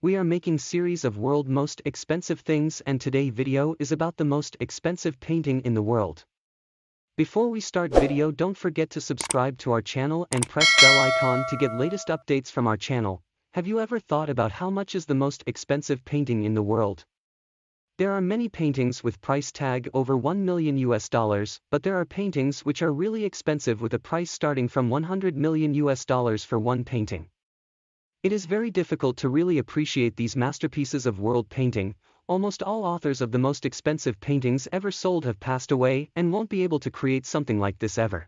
We are making series of world most expensive things, and today video is about the most expensive painting in the world. Before we start video, don't forget to subscribe to our channel and press bell icon to get latest updates from our channel. Have you ever thought about how much is the most expensive painting in the world? There are many paintings with price tag over $1 million, but there are paintings which are really expensive with a price starting from $100 million for one painting. It is very difficult to really appreciate these masterpieces of world painting. Almost all authors of the most expensive paintings ever sold have passed away and won't be able to create something like this ever.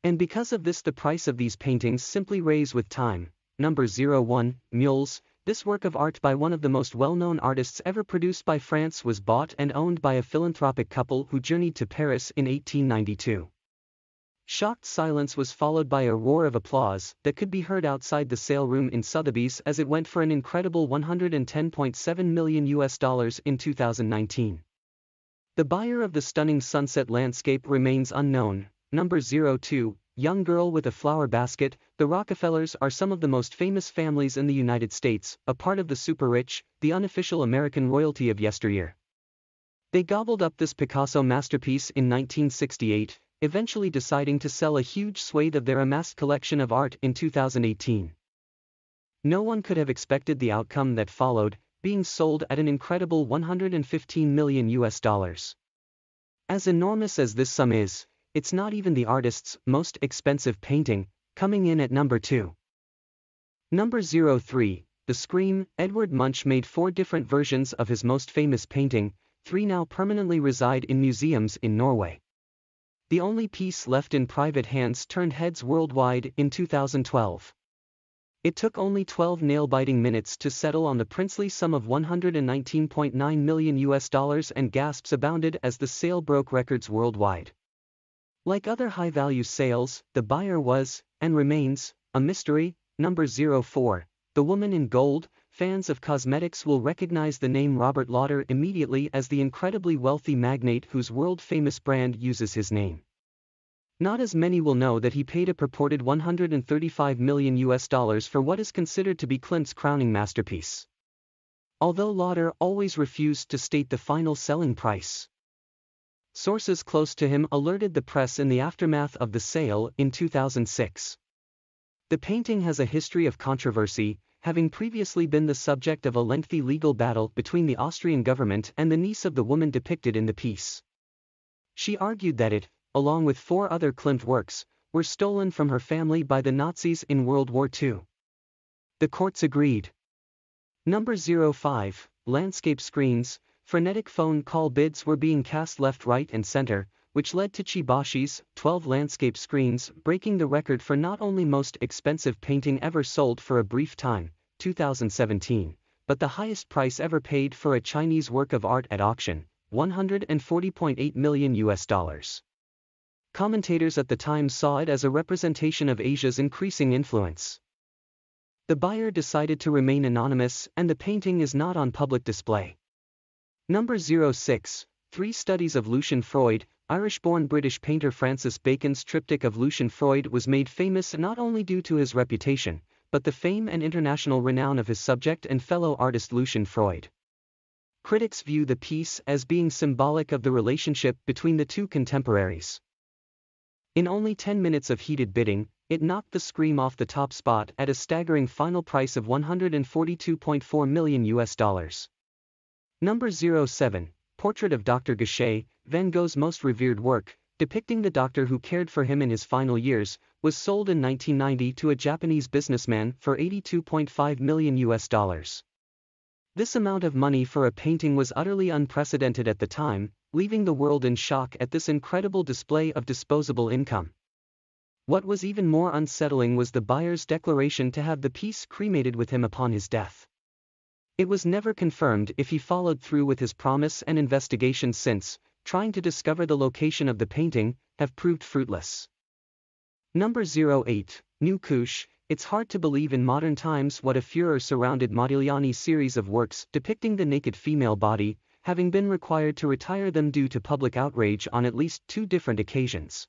And because of this, the price of these paintings simply raise with time. Number 01, Mules. This work of art by one of the most well-known artists ever produced by France was bought and owned by a philanthropic couple who journeyed to Paris in 1892. Shocked silence was followed by a roar of applause that could be heard outside the sale room in Sotheby's as it went for an incredible $110.7 million in 2019. The buyer of the stunning sunset landscape remains unknown. Number 02, Young Girl with a Flower Basket. The Rockefellers are some of the most famous families in the United States, a part of the super rich, the unofficial American royalty of yesteryear. They gobbled up this Picasso masterpiece in 1968, eventually deciding to sell a huge swathe of their amassed collection of art in 2018. No one could have expected the outcome that followed, being sold at an incredible $115 million. As enormous as this sum is, it's not even the artist's most expensive painting, coming in at number 2. Number 03, The Scream. Edward Munch made 4 different versions of his most famous painting. 3 now permanently reside in museums in Norway. The only piece left in private hands turned heads worldwide in 2012. It took only 12 nail-biting minutes to settle on the princely sum of $119.9 million, and gasps abounded as the sale broke records worldwide. Like other high-value sales, the buyer was, and remains, a mystery. Number 04, The Woman in Gold. Fans of cosmetics will recognize the name Robert Lauder immediately as the incredibly wealthy magnate whose world-famous brand uses his name. Not as many will know that he paid a purported $135 million for what is considered to be Klimt's crowning masterpiece. Although Lauder always refused to state the final selling price. Sources close to him alerted the press in the aftermath of the sale in 2006. The painting has a history of controversy, having previously been the subject of a lengthy legal battle between the Austrian government and the niece of the woman depicted in the piece. She argued that it, along with 4 other Klimt works, were stolen from her family by the Nazis in World War II. The courts agreed. Number 05, Landscape Screens. Frenetic phone call bids were being cast left, right and center, which led to Chiboshi's 12 landscape screens breaking the record for not only most expensive painting ever sold for a brief time, 2017, but the highest price ever paid for a Chinese work of art at auction, $140.8 million. Commentators at the time saw it as a representation of Asia's increasing influence. The buyer decided to remain anonymous, and the painting is not on public display. Number 06, 3 Studies of Lucian Freud. Irish-born British painter Francis Bacon's triptych of Lucian Freud was made famous not only due to his reputation, but the fame and international renown of his subject and fellow artist Lucian Freud. Critics view the piece as being symbolic of the relationship between the two contemporaries. In only 10 minutes of heated bidding, it knocked the Scream off the top spot at a staggering final price of $142.4 million. Number 07, Portrait of Dr. Gachet. Van Gogh's most revered work, depicting the doctor who cared for him in his final years, was sold in 1990 to a Japanese businessman for $82.5 million. This amount of money for a painting was utterly unprecedented at the time, leaving the world in shock at this incredible display of disposable income. What was even more unsettling was the buyer's declaration to have the piece cremated with him upon his death. It was never confirmed if he followed through with his promise, and investigations since, trying to discover the location of the painting, have proved fruitless. Number 08, New Couche. It's hard to believe in modern times what a furor surrounded Modigliani's series of works depicting the naked female body, having been required to retire them due to public outrage on at least 2 different occasions.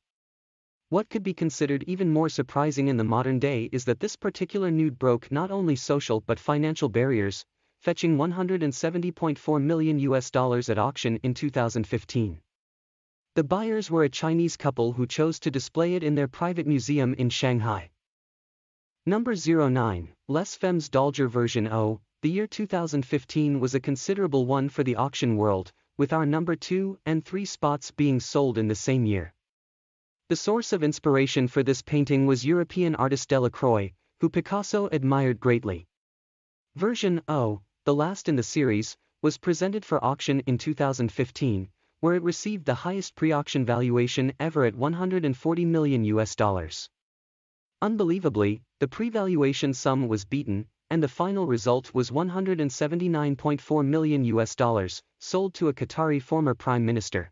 What could be considered even more surprising in the modern day is that this particular nude broke not only social but financial barriers, fetching $170.4 million at auction in 2015. The buyers were a Chinese couple who chose to display it in their private museum in Shanghai. Number 09, Les Femmes d'Alger version 0. The year 2015 was a considerable one for the auction world, with our number 2 and 3 spots being sold in the same year. The source of inspiration for this painting was European artist Delacroix, who Picasso admired greatly. Version 0, the last in the series, was presented for auction in 2015, where it received the highest pre-auction valuation ever at $140 million. Unbelievably, the pre-valuation sum was beaten, and the final result was $179.4 million, sold to a Qatari former prime minister.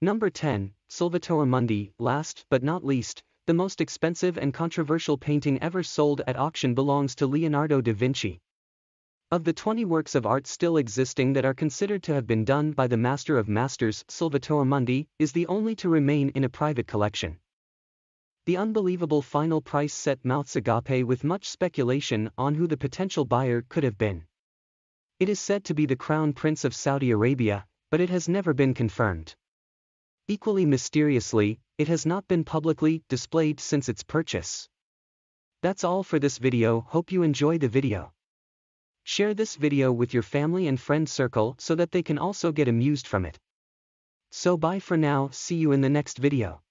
Number 10, Salvatore Mundi. Last but not least, the most expensive and controversial painting ever sold at auction belongs to Leonardo da Vinci. Of the 20 works of art still existing that are considered to have been done by the master of masters, Salvatore Mundi is the only to remain in a private collection. The unbelievable final price set mouths agape with much speculation on who the potential buyer could have been. It is said to be the Crown Prince of Saudi Arabia, but it has never been confirmed. Equally mysteriously, it has not been publicly displayed since its purchase. That's all for this video. Hope you enjoy the video. Share this video with your family and friend circle so that they can also get amused from it. So bye for now, see you in the next video.